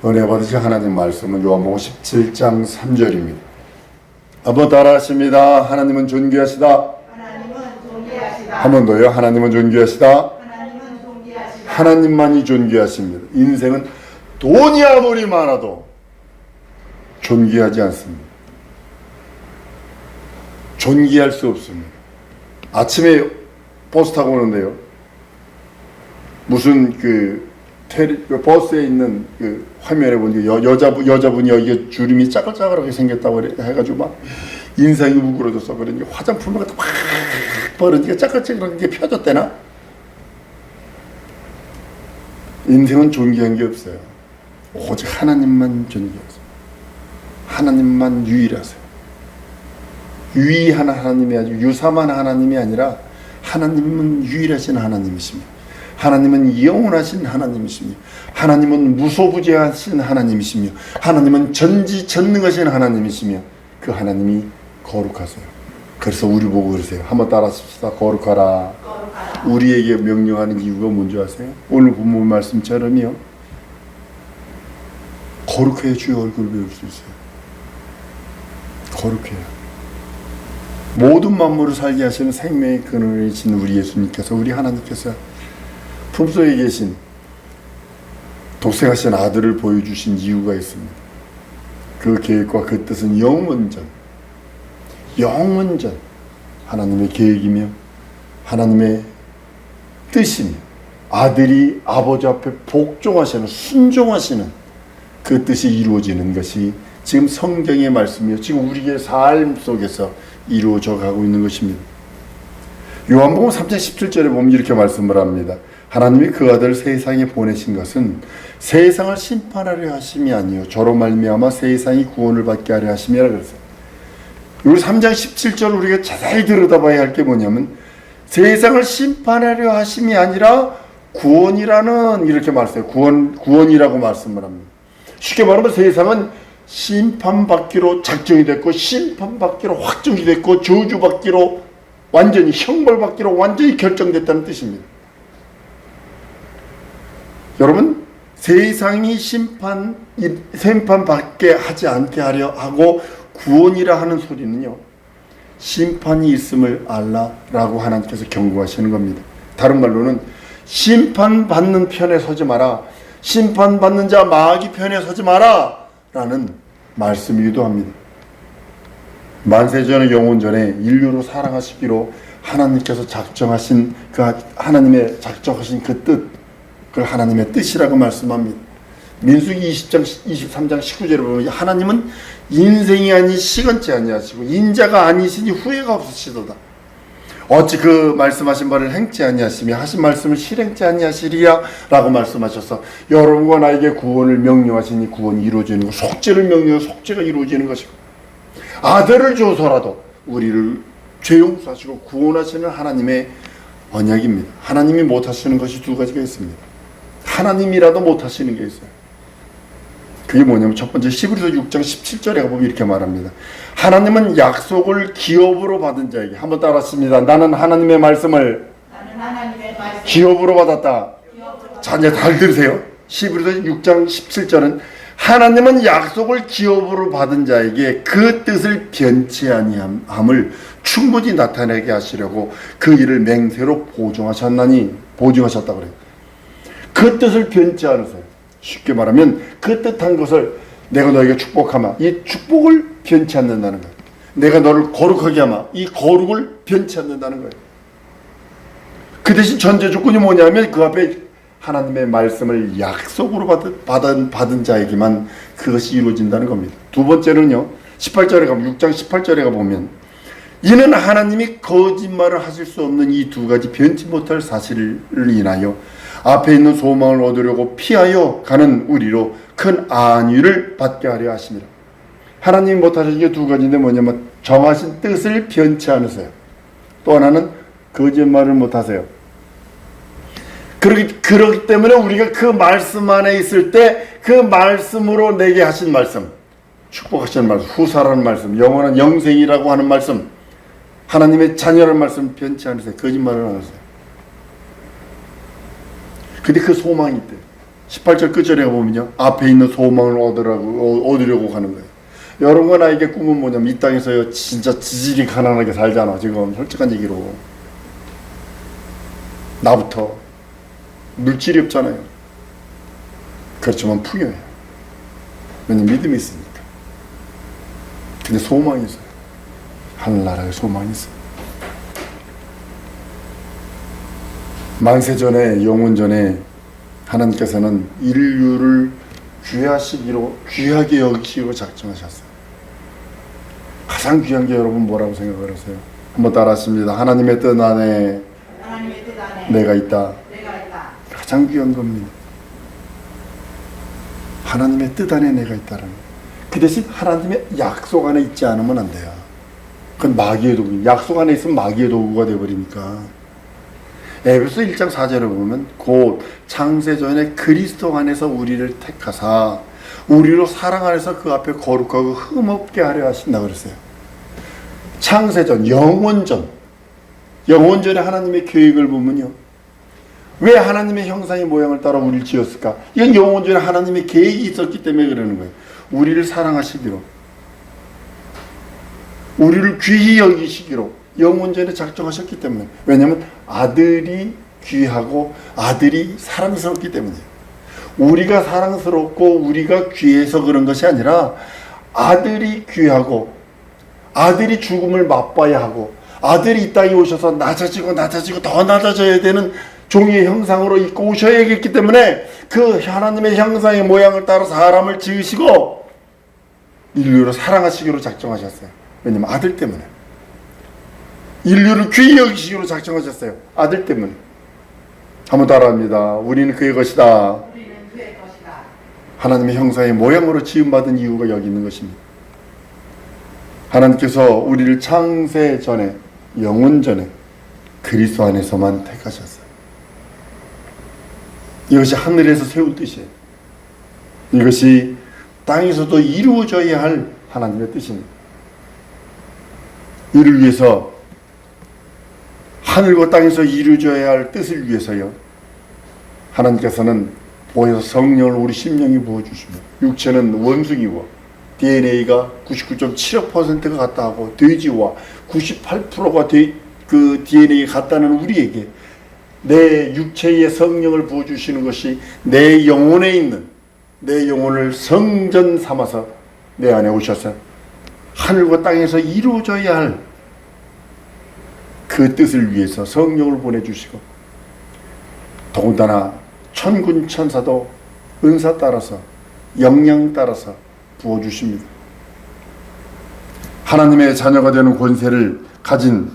은혜 받으실 하나님 말씀은 요한복음 17장 3절입니다. 한번 따라하십니다. 하나님은 존귀하시다. 하나님은 존귀하시다. 한 번 더요. 하나님은 존귀하시다. 하나님은 존귀하시다. 하나님만이 존귀하십니다. 인생은 돈이 아무리 많아도 존귀하지 않습니다. 존귀할 수 없습니다. 아침에 버스 타고 오는데요. 무슨 그 버스에 있는 그 화면에 보니까 여자분이 여기 주름이 짜글짜글하게 생겼다고 해가지고 막 인상이 우그러졌어. 그러니까 화장품을 갖다 확 버리니까 짜글짜글하게 펴졌대나? 인생은 존귀한 게 없어요. 오직 하나님만 존귀하세요. 하나님만 유일하세요. 유일한 하나님이 아주 유사만 하나님이 아니라 하나님은 유일하신 하나님이십니다. 하나님은 영원하신 하나님이시며 하나님은 무소부재하신 하나님이시며 하나님은 전지전능하신 하나님이시며 그 하나님이 거룩하세요. 그래서 우리 보고 그러세요. 한번 따라하십시다. 거룩하라. 거룩하라. 우리에게 명령하는 이유가 뭔지 아세요? 오늘 본문 말씀처럼요. 거룩해야 주의 얼굴을 배울 수 있어요. 거룩해요. 모든 만물을 살게 하시는 생명의 근원이신 우리 예수님께서, 우리 하나님께서 품속에 계신 독생하신 아들을 보여주신 이유가 있습니다. 그 계획과 그 뜻은 영원전 하나님의 계획이며 하나님의 뜻이며 아들이 아버지 앞에 복종하시는, 순종하시는 그 뜻이 이루어지는 것이 지금 성경의 말씀이요, 지금 우리의 삶 속에서 이루어져 가고 있는 것입니다. 요한복음 3장 17절에 보면 이렇게 말씀을 합니다. 하나님이 그 아들을 세상에 보내신 것은 세상을 심판하려 하심이 아니요 저로 말미암아 세상이 구원을 받게 하려 하심이라 그랬어요. 여기 3장 17절 우리가 자세히 들여다봐야 할 게 뭐냐면 세상을 심판하려 하심이 아니라 구원이라는, 이렇게 말씀해요. 구원이라고 말씀을 합니다. 쉽게 말하면 세상은 심판받기로 작정이 됐고 심판받기로 확정이 됐고 저주받기로 완전히 형벌받기로 완전히 결정됐다는 뜻입니다. 여러분, 세상이 심판받게 하지 않게 하려 하고 구원이라 하는 소리는요, 심판이 있음을 알라라고 하나님께서 경고하시는 겁니다. 다른 말로는 심판받는 편에 서지 마라, 심판받는 자 마귀 편에 서지 마라 라는 말씀이기도 합니다. 만세전에 영원전에 인류를 사랑하시기로 하나님께서 작정하신 그 하나님의 작정하신 그 뜻, 그걸 하나님의 뜻이라고 말씀합니다. 민수기 23장 19절에 보면 하나님은 인생이 아니 시건치 아니하시고 인자가 아니시니 후회가 없으시도다. 어찌 그 말씀하신 바를 행치 아니하시며 하신 말씀을 실행치 아니하시리야 라고 말씀하셔서 여러분과 나에게 구원을 명령하시니 구원이 이루어지는 것, 속죄를 명령하여 속죄가 이루어지는 것이고 아들을 줘서라도 우리를 죄 용서하시고 구원하시는 하나님의 언약입니다. 하나님이 못하시는 것이 두 가지가 있습니다. 하나님이라도 못하시는 게 있어요. 그게 뭐냐면 첫 번째 히브리서 6장 17절에 가보면 이렇게 말합니다. 하나님은 약속을 기업으로 받은 자에게, 한번 따라했습니다. 나는 하나님의 말씀을 기업으로 받았다. 자, 이제 잘 들으세요. 히브리서 6장 17절은 하나님은 약속을 기업으로 받은 자에게 그 뜻을 변치 아니함을 충분히 나타내게 하시려고 그 일을 맹세로 보증하셨다고 그래요. 그 뜻을 변치 않으세요. 쉽게 말하면 그 뜻한 것을 내가 너에게 축복하마, 이 축복을 변치 않는다는 거예요. 내가 너를 거룩하게 하마, 이 거룩을 변치 않는다는 거예요. 그 대신 전제 조건이 뭐냐면 그 앞에 하나님의 말씀을 약속으로 받은 자에게만 그것이 이루어진다는 겁니다. 두 번째는요, 18절에 가면 6장 18절에 가보면 이는 하나님이 거짓말을 하실 수 없는 이 두 가지 변치 못할 사실을 인하여 앞에 있는 소망을 얻으려고 피하여 가는 우리로 큰 안위를 받게 하려 하심이라. 하나님이 못하신 게 두 가지인데 뭐냐면 정하신 뜻을 변치 않으세요. 또 하나는 거짓말을 못하세요. 그렇기 때문에 우리가 그 말씀 안에 있을 때 그 말씀으로 내게 하신 말씀, 축복하시는 말씀, 후사라는 말씀, 영원한 영생이라고 하는 말씀, 하나님의 자녀라는 말씀 변치 않으세요. 거짓말을 안 하세요. 근데 그 소망이 있대요. 18절 끝절에 보면요, 앞에 있는 소망을 얻으려고 가는 거예요. 여러분과 나에게 꿈은 뭐냐면 이 땅에서요 진짜 지질이 가난하게 살잖아. 지금 솔직한 얘기로 나부터 물질이 없잖아요. 그렇지만 풍요해요. 왜냐면 믿음이 있으니까. 근데 소망이 있어요. 하늘나라에 소망이 있어요. 만세전에 영원전에 하나님께서는 인류를 귀하게 여기시고 작정하셨어요. 가장 귀한 게 여러분 뭐라고 생각을 하세요? 한번 따라하십니다. 하나님의 뜻 안에 하나님의 뜻 안에 내가 있다. 내가 있다. 가장 귀한 겁니다. 하나님의 뜻 안에 내가 있다는 거예요. 그 대신 하나님의 약속 안에 있지 않으면 안 돼요. 그건 마귀의 도구. 약속 안에 있으면 마귀의 도구가 되어버리니까. 에베소 1장 4절을 보면 곧 창세전에 그리스도 안에서 우리를 택하사 우리로 사랑 안에서 그 앞에 거룩하고 흠없게 하려 하신다 그랬어요. 창세전, 영원전에 하나님의 계획을 보면요, 왜 하나님의 형상의 모양을 따라 우리를 지었을까? 이건 영원전에 하나님의 계획이 있었기 때문에 그러는 거예요. 우리를 사랑하시기로, 우리를 귀히 여기시기로 영원전에 작정하셨기 때문에. 왜냐하면 아들이 귀하고 아들이 사랑스럽기 때문이에요. 우리가 사랑스럽고 우리가 귀해서 그런 것이 아니라 아들이 귀하고 아들이 죽음을 맛봐야 하고 아들이 이 땅에 오셔서 낮아지고 더 낮아져야 되는 종의 형상으로 입고 오셔야겠기 때문에 그 하나님의 형상의 모양을 따라 사람을 지으시고 인류를 사랑하시기로 작정하셨어요. 왜냐하면 아들 때문에. 인류를 귀히 여기시기로 작정하셨어요. 아들 때문에. 한번 따라합니다. 우리는 그의 것이다. 우리는 그의 것이다. 하나님의 형상의 모양으로 지음받은 이유가 여기 있는 것입니다. 하나님께서 우리를 창세 전에, 영원 전에 그리스도 안에서만 택하셨어요. 이것이 하늘에서 세운 뜻이에요. 이것이 땅에서도 이루어져야 할 하나님의 뜻입니다. 이를 위해서, 하늘과 땅에서 이루어져야 할 뜻을 위해서요, 하나님께서는 보혜사 성령을 우리 심령에 부어주시며, 육체는 원숭이와 DNA가 99.76%가 같다고 돼지와 98%가 그 DNA가 같다는 우리에게 내 육체의 성령을 부어주시는 것이 내 영혼에 있는, 내 영혼을 성전 삼아서 내 안에 오셔서 하늘과 땅에서 이루어져야 할 그 뜻을 위해서 성령을 보내주시고, 더군다나 천군 천사도 은사 따라서, 역량 따라서 부어주십니다. 하나님의 자녀가 되는 권세를 가진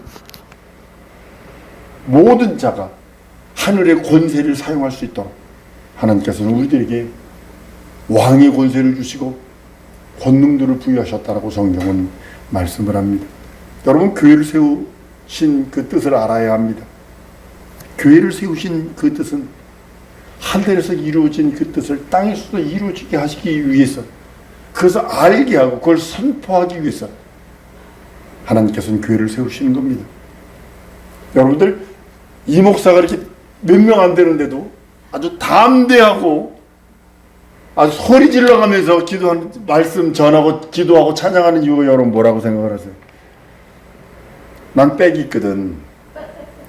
모든 자가 하늘의 권세를 사용할 수 있도록 하나님께서는 우리들에게 왕의 권세를 주시고 권능들을 부여하셨다라고 성경은 말씀을 합니다. 여러분, 교회를 세우신 그 뜻을 알아야 합니다. 교회를 세우신 그 뜻은 하늘에서 이루어진 그 뜻을 땅에서도 이루어지게 하시기 위해서, 그것을 알게 하고 그걸 선포하기 위해서 하나님께서는 교회를 세우시는 겁니다. 여러분들, 이 목사가 이렇게 몇 명 안 되는데도 아주 담대하고 아주 소리 질러가면서 기도하는, 말씀 전하고 기도하고 찬양하는 이유가 여러분 뭐라고 생각을 하세요? 난 빽이 있거든.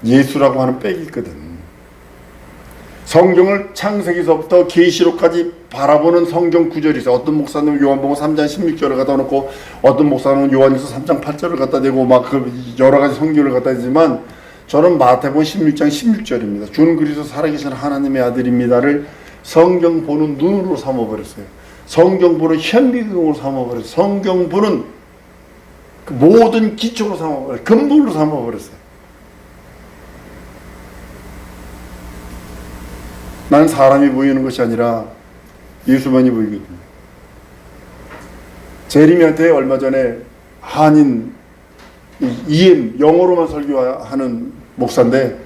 예수라고 하는 빽이 있거든. 성경을 창세기서부터 계시록까지 바라보는 성경 구절이 있어요. 어떤 목사님은 요한복음 3장 16절을 갖다 놓고, 어떤 목사님은 요한일서 3장 8절을 갖다 대고 막 그 여러 가지 성경을 갖다 대지만, 저는 마태복음 16장 16절입니다. 주는 그리스도 살아계신 하나님의 아들입니다를 성경 보는 눈으로 삼아버렸어요. 성경 보는 현미경으로 삼아버렸어요. 성경 보는 그 모든 기초로 삼아버렸어요. 근본으로 삼아버렸어요. 난 사람이 보이는 것이 아니라 예수만이 보이거든요. 제리미한테 얼마 전에 한인 EM 영어로만 설교하는 목사인데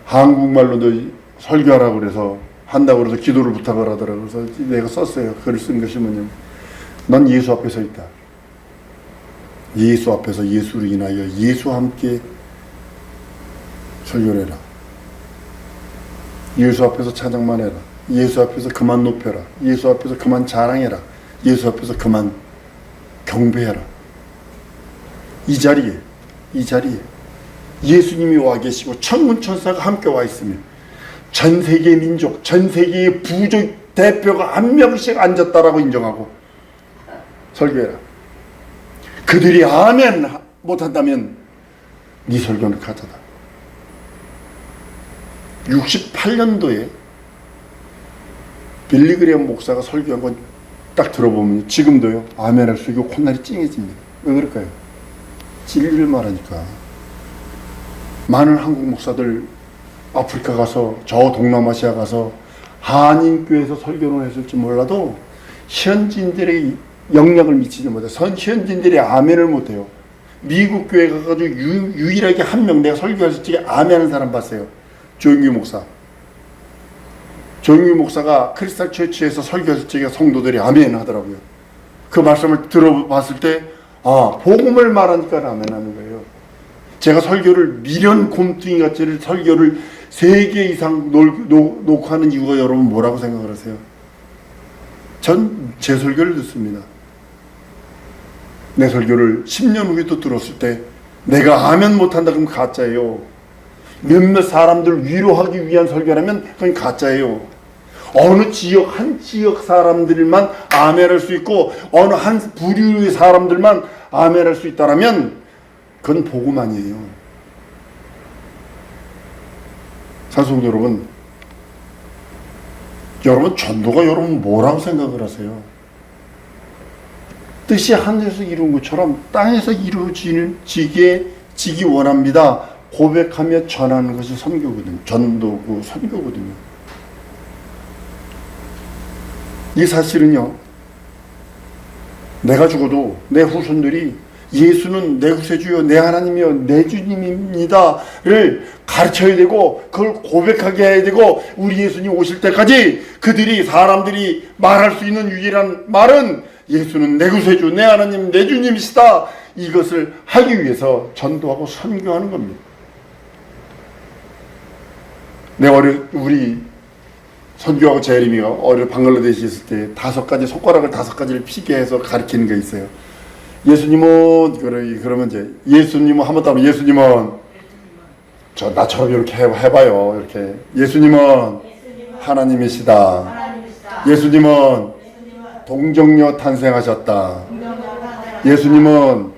한국말로도 설교하라고 그래서 한다고 그래서 기도를 부탁을 하더라고요. 그래서 내가 썼어요. 글을 쓴 것이 뭐냐면, 넌 예수 앞에 서 있다. 예수 앞에서 예수를 인하여 예수와 함께 설교를 해라. 예수 앞에서 찬양만 해라. 예수 앞에서 그만 높여라. 예수 앞에서 그만 자랑해라. 예수 앞에서 그만 경배해라. 이 자리에 예수님이 와 계시고 천군 천사가 함께 와 있으면 전 세계의 민족, 전 세계의 부족 대표가 한 명씩 앉았다라고 인정하고 설교해라. 그들이 아멘 못한다면 네 설교는 가짜다. 68년도에 빌리그레엄 목사가 설교한 건 딱 들어보면 지금도요 아멘할 수 있고 콧날이 찡해집니다. 왜 그럴까요? 진리를 말하니까. 많은 한국 목사들 아프리카 가서 저 동남아시아 가서 한인교회에서 설교를 했을지 몰라도 현지인들의 영향을 미치지 못해. 현지인들이 아멘을 못해요. 미국 교회 가가지고 유일하게 한 명 내가 설교했을 적에 아멘하는 사람 봤어요. 조영규 목사. 조영규 목사가 크리스탈 처치에서 설교했을 적에 성도들이 아멘 하더라고요. 그 말씀을 들어봤을 때 복음을 말하니까 아멘하는 거예요. 제가 설교를 미련 곰퉁이 같이 설교를 3개 이상 놓고 하는 이유가 여러분 뭐라고 생각을 하세요? 전 제 설교를 듣습니다. 내 설교를 10년 후에도 들었을 때 내가 아멘 못한다 그러면 가짜예요. 몇몇 사람들 위로하기 위한 설교라면 그건 가짜예요. 어느 지역 한 지역 사람들만 아멘할 수 있고 어느 한 부류의 사람들만 아멘할 수 있다라면 그건 복음 아니에요. 사성도 여러분 전도가 여러분 뭐라고 생각을 하세요? 뜻이 하늘에서 이룬 것처럼 땅에서 이루어지기 원합니다. 고백하며 전하는 것이 선교거든요. 전도고 선교거든요. 이 사실은요, 내가 죽어도 내 후손들이 예수는 내 구세주요 내 하나님이요 내 주님입니다를 가르쳐야 되고 그걸 고백하게 해야 되고 우리 예수님 오실 때까지 사람들이 말할 수 있는 유일한 말은 예수는 내 구세주 내 하나님 내 주님이시다. 이것을 하기 위해서 전도하고 선교하는 겁니다. 우리 선교하고 제레미가 방글라데시에 있을 때 5가지 손가락을 5가지를 피게 해서 가르치는 게 있어요. 예수님은 그러면 이제 예수님은 한번 따면 예수님은 나처럼 이렇게 해봐요. 이렇게 예수님은 하나님이시다. 예수님은 동정녀 탄생하셨다. 예수님은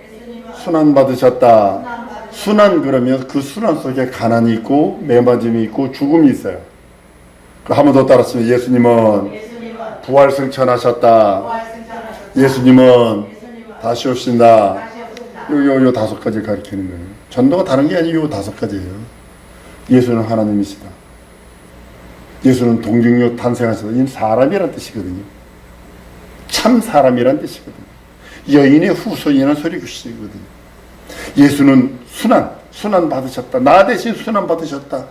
순환 받으셨다. 순환 그러면 그 순환 속에 가난이 있고 매맞음이 있고 죽음이 있어요. 한 번 더 따랐으면 예수님은 부활 승천하셨다. 예수님은 다시 오신다. 요 5가지를 가리키는 거예요. 전도가 다른 게 아니고 요 5가지예요. 예수는 하나님이시다. 예수는 동정녀 탄생하셨다. 이는 사람이란 뜻이거든요. 참 사람이란 뜻이거든요. 여인의 후손이라는 소리거든요. 예수는 순환 받으셨다. 나 대신 순환 받으셨다.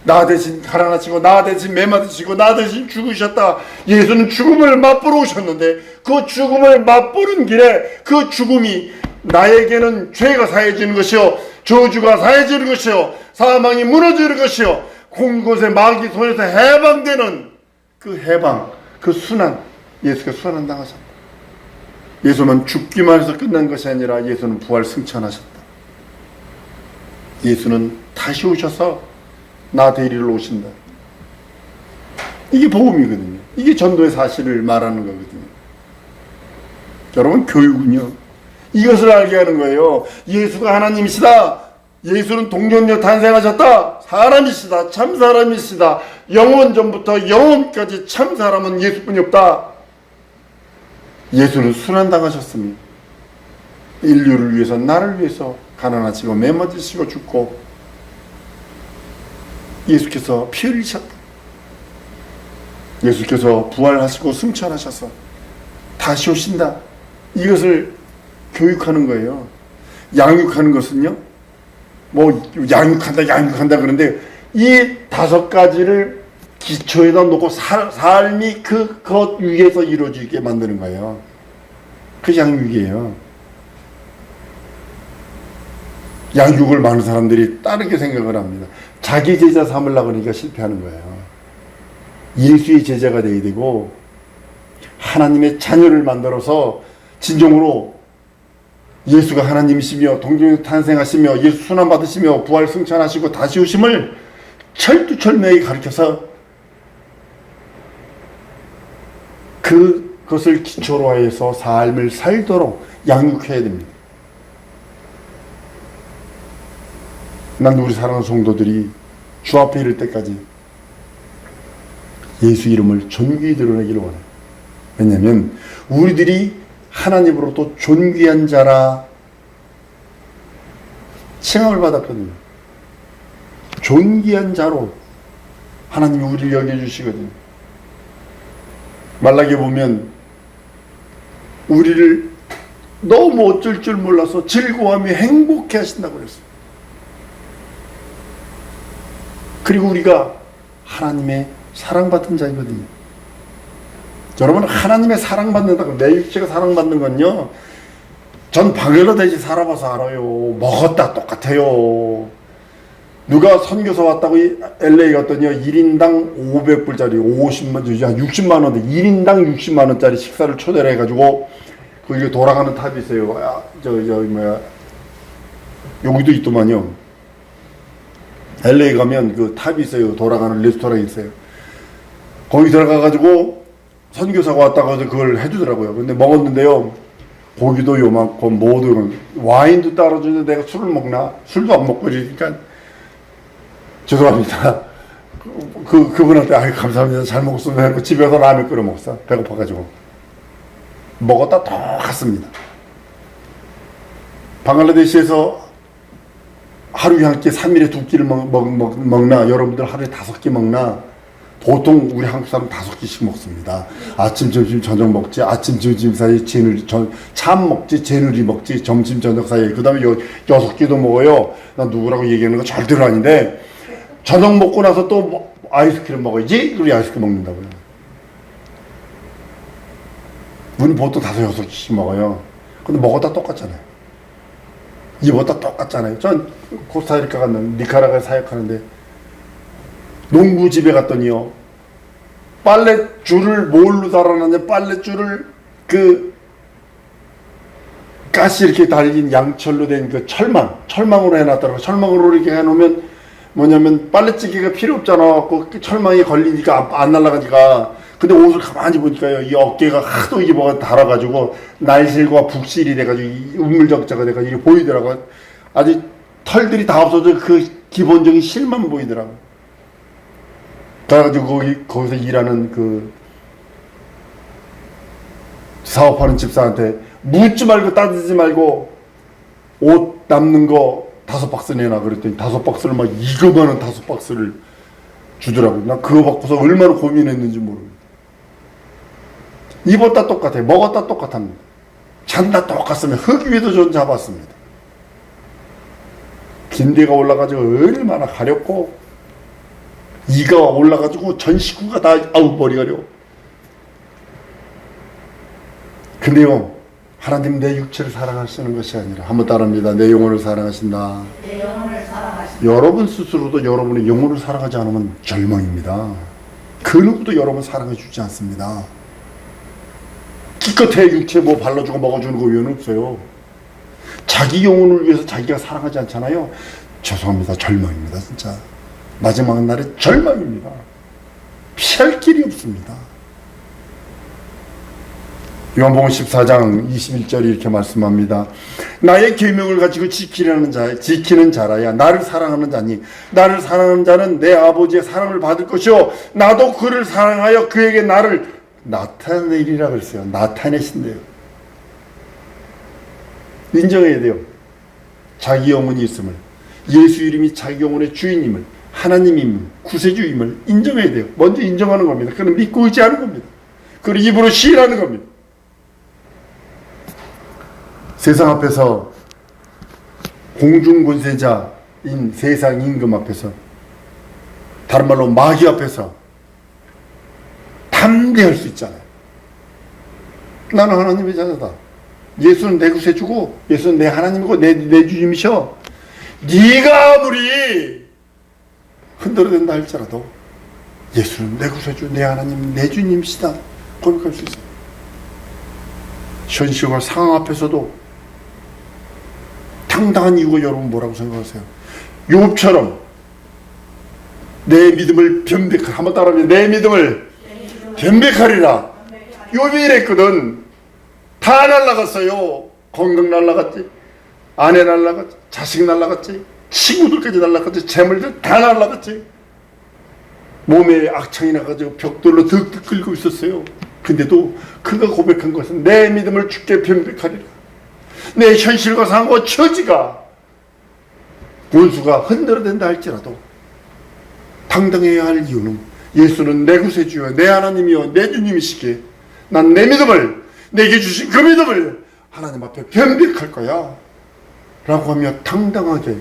나 대신 가난하시고 나 대신 매맞으시고 나 대신 죽으셨다. 예수는 죽음을 맛보러 오셨는데 그 죽음을 맛보는 길에 그 죽음이 나에게는 죄가 사해지는 것이요 저주가 사해지는 것이요 사망이 무너지는 것이요 공곳의 마귀 손에서 해방되는 그 해방, 그 순환, 예수가 순환당하셨다. 예수는 죽기만 해서 끝난 것이 아니라 예수는 부활 승천하셨다. 예수는 다시 오셔서 나 데리러 오신다. 이게 복음이거든요. 이게 전도의 사실을 말하는 거거든요. 여러분, 교육은요, 이것을 알게 하는 거예요. 예수가 하나님이시다. 예수는 동정녀 탄생하셨다. 사람이시다. 참 사람이시다. 영원 전부터 영원까지 참 사람은 예수뿐이 없다. 예수는 순환당하셨습니다. 인류를 위해서, 나를 위해서 가난하시고 매맞으시고 죽고 예수께서 피 흘리셨다. 예수께서 부활하시고 승천하셔서 다시 오신다. 이것을 교육하는 거예요. 양육하는 것은요, 양육한다 그런데 이 5가지를 기초에다 놓고 삶이 그것 위에서 이루어지게 만드는 거예요. 그 양육이에요. 양육을 많은 사람들이 다르게 생각을 합니다. 자기 제자 삼으려고 그러니까 실패하는 거예요. 예수의 제자가 되어야 되고 하나님의 자녀를 만들어서 진정으로 예수가 하나님이시며 동정에서 탄생하시며 예수 순환 받으시며 부활 승천하시고 다시 오심을 철두철미하게 가르쳐서 그것을 기초로 해서 삶을 살도록 양육해야 됩니다. 난 우리 사랑하는 성도들이 주 앞에 이를 때까지 예수 이름을 존귀히 드러내기를 원해요. 왜냐하면 우리들이 하나님으로부터 존귀한 자라 칭함을 받았거든요. 존귀한 자로 하나님이 우리를 여겨주시거든요. 말라기에 보면 우리를 너무 어쩔 줄 몰라서 즐거워하며 행복해 하신다고 그랬어요. 그리고 우리가 하나님의 사랑받은 자이거든요. 여러분, 하나님의 사랑받는다고 내 육체가 사랑받는 건요, 전 방글라데시 살아봐서 알아요. 먹었다 똑같아요. 누가 선교사 왔다고 LA 갔더니요, 1인당 500불짜리 50만, 60만 원대 1인당 60만 원짜리 식사를 초대를 해가지고 거기 돌아가는 탑이 있어요. 여기도 있더만요. LA 가면 그 탑이 있어요. 돌아가는 레스토랑이 있어요. 거기 들어가가지고 선교사가 왔다고 해서 그걸 해주더라고요. 근데 먹었는데요, 고기도 요만큼, 모두 와인도 따라주는데 내가 술을 먹나? 술도 안 먹고 이러니까 죄송합니다. 그분한테 아유 감사합니다. 잘 먹었습니다. 하고 집에 가서 라면 끓여 먹었어. 배고파가지고. 먹었다 똑같습니다. 방글라데시에서 하루에 한 끼, 3일에 2끼를 먹나? 여러분들 하루에 5끼 먹나? 보통 우리 한국 사람 5끼씩 먹습니다. 아침, 점심, 저녁 먹지. 아침, 점심 사이에 참 먹지. 제누리 먹지. 점심, 저녁 사이에. 그 다음에 6끼도 먹어요. 나 누구라고 얘기하는 거 절대로 아닌데, 저녁 먹고 나서 또 아이스크림 먹어야지? 그리고 아이스크림 먹는다고요. 우리는 보통 5, 6끼씩 먹어요. 근데 먹었다 똑같잖아요. 입었다 똑같잖아요. 전 코스타리카 갔는데, 니카라과에 사역하는데, 농구집에 갔더니요, 빨랫줄을 뭘로 달아놨냐? 빨랫줄을 가시 이렇게 달린 양철로 된 그 철망으로 해놨더라고요. 철망으로 이렇게 해놓으면 뭐냐면 빨래찌개가 필요 없잖아. 그 철망에 걸리니까 안 날아가니까. 근데 옷을 가만히 보니까요, 이 어깨가 하도 이게 뭐가 달아가지고 날실과 북실이 돼가지고 이 운물적자가 돼가지고 이게 보이더라고요. 아직 털들이 다 없어져 그 기본적인 실만 보이더라고요. 그래가지고 거기서 일하는 그 사업하는 집사한테 묻지 말고 따지지 말고 옷 남는 거 5박스 내놔 그랬더니 5박스를 막 이거만한 5박스를 주더라고요. 나 그거 받고서 얼마나 고민했는지 모르겠어요. 입었다 똑같아요. 먹었다 똑같합니다. 잔다 똑같으면 흙 위에도 전 잡았습니다. 긴대가 올라가지고 얼마나 가렵고 이가 올라가지고 전 식구가 다 머리 가려. 근데요, 하나님 내 육체를 사랑하시는 것이 아니라, 한번 따라합니다. 내 영혼을 사랑하신다. 내 영혼을 사랑하신다. 여러분 스스로도 여러분의 영혼을 사랑하지 않으면 절망입니다. 그 누구도 여러분 사랑해 주지 않습니다. 기껏해 육체 뭐 발라주고 먹어주는 거 외에는 없어요. 자기 영혼을 위해서 자기가 사랑하지 않잖아요. 죄송합니다. 절망입니다. 진짜. 마지막 날에 절망입니다. 피할 길이 없습니다. 요한복음 14장 21절이 이렇게 말씀합니다. 나의 계명을 가지고 지키는 자라야 나를 사랑하는 자니, 나를 사랑하는 자는 내 아버지의 사랑을 받을 것이요 나도 그를 사랑하여 그에게 나를 나타내리라 그랬어요. 나타내신대요. 인정해야 돼요. 자기 영혼이 있음을, 예수 이름이 자기 영혼의 주인임을, 하나님임을, 구세주임을 인정해야 돼요. 먼저 인정하는 겁니다. 그는 믿고 의지하는 겁니다. 그리고 입으로 시인하는 겁니다. 세상 앞에서, 공중권세자인 세상 임금 앞에서, 다른 말로 마귀 앞에서 담대할 수 있잖아요. 나는 하나님의 자녀다. 예수는 내 구세주고 예수는 내 하나님이고 내 주님이셔. 네가 아무리 흔들어댄다 할지라도 예수는 내 구세주, 내 하나님, 내 주님이시다 고백할 수 있어요. 현실과 상황 앞에서도 당당한 이유가 여러분 뭐라고 생각하세요? 욥처럼 내 믿음을 한번 따라하면 내 믿음을 변백하리라. 욥이 이랬거든. 다 날라갔어요. 건강 날라갔지, 아내 날라갔지, 자식 날라갔지, 친구들까지 날라갔지, 재물들 다 날라갔지. 몸에 악창이 나가지고 벽돌로 득득 긁고 있었어요. 근데도 그가 고백한 것은 내 믿음을 주께 변백하리라. 내 현실과 상황과 처지가 원수가 흔들어댄다 할지라도 당당해야 할 이유는 예수는 내 구세주여, 내 하나님이여, 내 주님이시기에 난 내 믿음을, 내게 주신 그 믿음을 하나님 앞에 변백할 거야 라고 하며 당당하게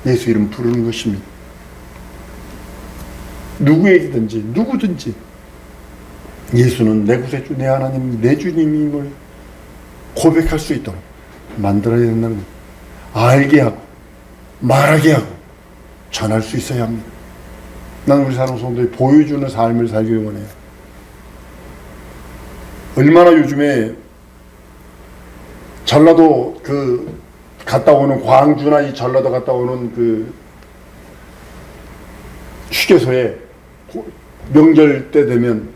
예수 이름 부르는 것입니다. 누구에게든지 누구든지 예수는 내 구세주, 내 하나님, 내 주님임을 고백할 수 있도록 만들어야 된다는 것. 알게 하고 말하게 하고 전할 수 있어야 합니다. 나는 우리 사랑 성도에 보여주는 삶을 살기를 원해요. 얼마나 요즘에 전라도 갔다 오는 광주나 이 전라도 갔다 오는 휴게소에 명절 때 되면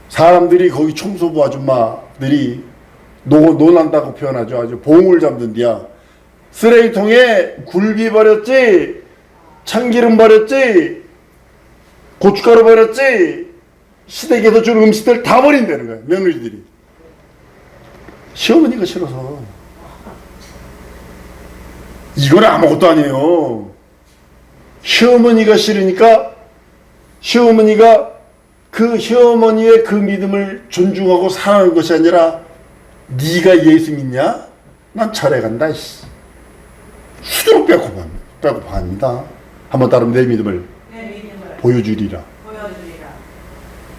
사람들이 거기 청소부 아줌마들이 논한다고 표현하죠. 아주 봉을 잡는디야. 쓰레기통에 굴비 버렸지, 참기름 버렸지, 고춧가루 버렸지, 시댁에서 준 음식들 다 버린다는 거야, 며느리들이. 시어머니가 싫어서. 이건 아무것도 아니에요. 시어머니가 싫으니까 시어머니가 그 시어머니의 그 믿음을 존중하고 사랑하는 것이 아니라 네가 예수 믿냐? 난 절에 간다. 수두룩 빼고 합니다. 한번 따르면 내 믿음을 보여주리라.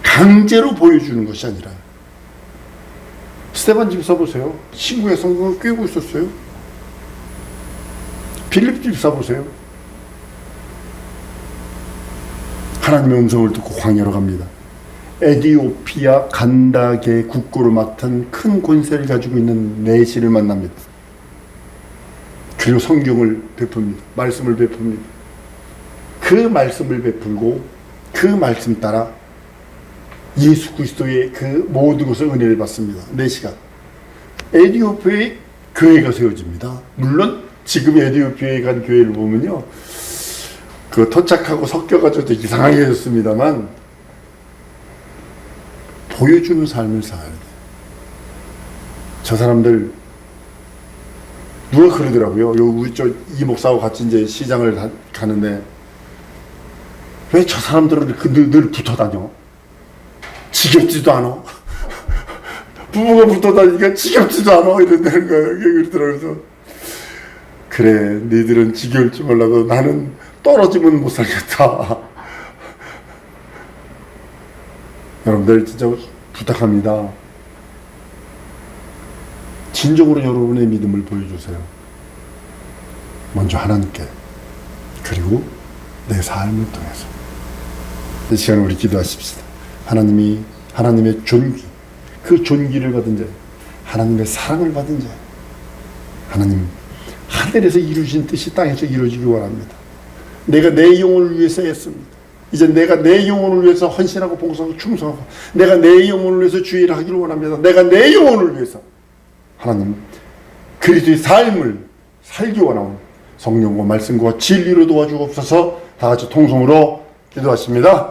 강제로 보여주는 것이 아니라. 스데반 집 써보세요. 친구의 성경을 꿰고 있었어요. 빌립 집 써보세요. 하나님의 음성을 듣고 광야로 갑니다. 에디오피아 간다게 국고를 맡은 큰 권세를 가지고 있는 내시를 만납니다. 그리고 성경을 베풉니다. 말씀을 베풉니다. 그 말씀을 베풀고 그 말씀 따라 예수 그리스도의 그 모든 것을 은혜를 받습니다. 내시가 에디오피아에 교회가 세워집니다. 물론 지금 에디오피아에 간 교회를 보면요, 토착하고 섞여가지고 이상하게 됐습니다만 보여주는 삶을 살아야 돼요. 저 사람들 누가 그러더라고요. 우리 이 목사하고 같이 이제 시장을 가는데 왜 저 사람들은 늘 붙어 다녀? 지겹지도 않아. 부부가 붙어 다니니까 지겹지도 않아 이런다는 거예요. 그러더라고요. 그래, 너희들은 지겨울지 몰라도 나는 떨어지면 못 살겠다. 여러분들 진짜 부탁합니다. 진정으로 여러분의 믿음을 보여주세요. 먼저 하나님께, 그리고 내 삶을 통해서. 이 시간에 우리 기도하십시다. 하나님의 존귀, 그 존귀를 받은 자, 하나님의 사랑을 받은 자, 하나님 하늘에서 이루신 뜻이 땅에서 이루어지기 원합니다. 내가 내 영혼을 위해서 했습니다. 이제 내가 내 영혼을 위해서 헌신하고 봉사하고 충성하고 내가 내 영혼을 위해서 주의를 하기를 원합니다. 내가 내 영혼을 위해서 하나님 그리스도의 삶을 살기 원하는 성령과 말씀과 진리로 도와주옵소서. 다 같이 통성으로 기도하십니다.